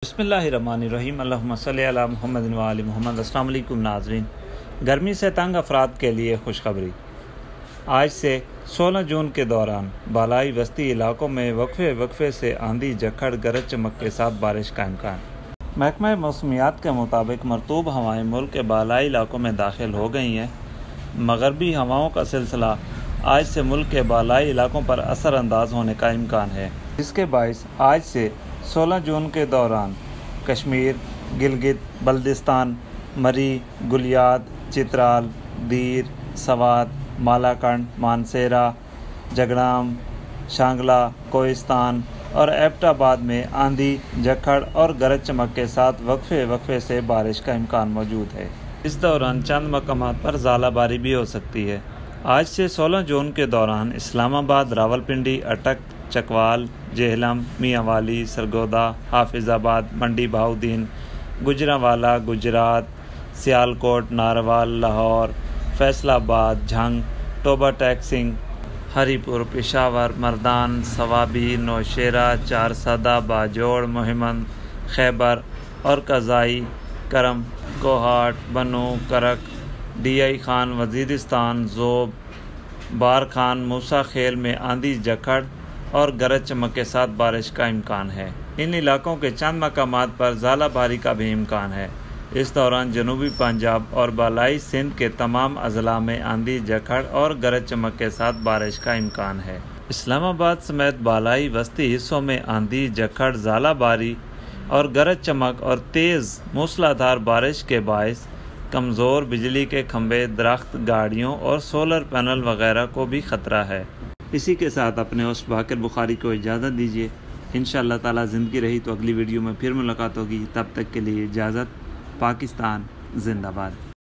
बिस्मिल्लाहिर्रहमानिर्रहीम अल्लाहुम्मा सल्लि अला मुहम्मद व आलि मुहम्मद। अस्सलाम वालेकुम नाज़रीन, गर्मी से तंग अफराद के लिए खुशखबरी। आज से 16 जून के दौरान बालाई वस्ती इलाकों में वक्फे से आंधी झक्कड़ गरज चमक के साथ बारिश का इम्कान। महकमा मौसमियात के मुताबिक मरतूब हवाएँ मुल्क के बालाई इलाकों में दाखिल हो गई हैं। मगरबी हवाओं का सिलसिला आज से मुल्क के बालाई इलाकों पर असरअंदाज होने का इम्कान है, जिसके बाइस आज से 16 जून के दौरान कश्मीर, गिलगित बल्दिस्तान, मरी, गुलियाद, चित्राल, दीर, सवात, मालाकंड, मानसेरा, जगड़ाम, शांगला, कोहिस्तान और एबटाबाद में आंधी, झक्कड़ और गरज चमक के साथ वक्फे से बारिश का इम्कान मौजूद है। इस दौरान चंद मकामात पर ज़ालाबारी भी हो सकती है। आज से 16 जून के दौरान इस्लामाबाद, रावलपिंडी, अटक, चकवाल, जेहलम, मियांवाली, सरगोदा, हाफिजाबाद, मंडी बहाउद्दीन, गुजरांवाला, गुजरात, सियालकोट, नारवाल, लाहौर, फैसलाबाद, झंग, टोबा टैक्सिंग, हरीपुर, पेशावर, मर्दान, सवाबी, नौशेरा, चारसदा, बाजोड़, मोहम्मद, खैबर और कज़ाई, करम, कोहाट, बनू, करक, DI खान, वजीरिस्तान, जोब, बार खान, मूसा खेल में आंधी, झक्कड़ और गरज चमक के साथ बारिश का इम्कान है। इन इलाकों के चंद मकामात पर ज़ालाबारी का भी इम्कान है। इस दौरान जनूबी पंजाब और बालाई सिंध के तमाम अजला में आंधी, झक्कड़ और गरज चमक के साथ बारिश का इम्कान है। इस्लामाबाद समेत बालाई वस्ती हिस्सों में आंधी, झक्कड़, ज़ालाबारी और गरज चमक और तेज़ मूसलाधार बारिश के बायस कमज़ोर बिजली के खंभे, दरख्त, गाड़ियों और सोलर पैनल वगैरह को भी ख़तरा है। इसी के साथ अपने होस्ट बाकर बुखारी को इजाज़त दीजिए। इंशाअल्लाह ताला ज़िंदगी रही तो अगली वीडियो में फिर मुलाकात होगी। तब तक के लिए इजाज़त। पाकिस्तान जिंदाबाद।